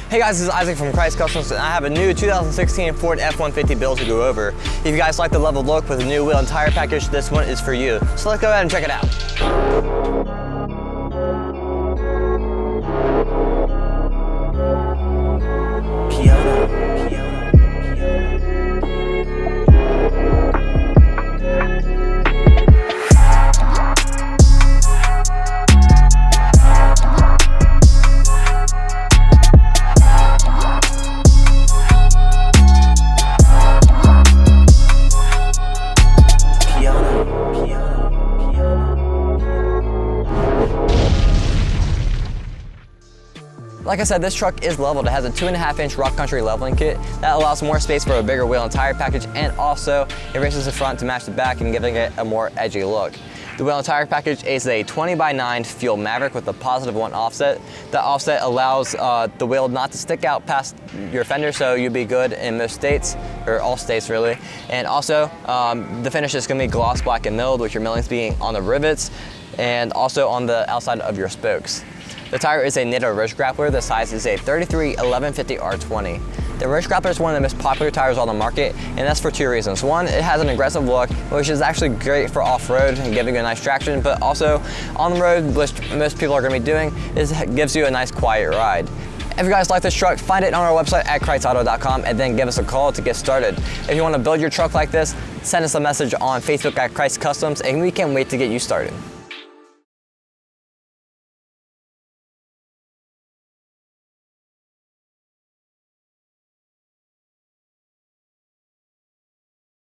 Hey guys, this is Isaac from Krietz Customs, and I have a new 2016 Ford F-150 build to go over. If you guys like the level look with a new wheel and tire package, this one is for you. So let's go ahead and check it out. Like I said, this truck is leveled. It has a 2.5-inch rock country leveling kit that allows more space for a bigger wheel and tire package, and also it raises the front to match the back and giving it a more edgy look. The wheel and tire package is a 20x9 fuel Maverick with a +1 offset. That offset allows the wheel not to stick out past your fender, so you'll be good in most states, or all states really. And also, the finish is going to be gloss black and milled, with your millings being on the rivets and also on the outside of your spokes. The tire is a Nitto wrist grappler. The size is a 33/1150 R20. The wrist grappler is one of the most popular tires on the market, and that's for two reasons. One, it has an aggressive look, which is actually great for off-road and giving you a nice traction, but also on the road, which most people are going to be doing, is it gives you a nice quiet ride. If you guys like this truck, find it on our website at KrietzAuto.com and then give us a call to get started. If you want to build your truck like this, send us a message on Facebook at Krietz Customs, and we can't wait to get you started.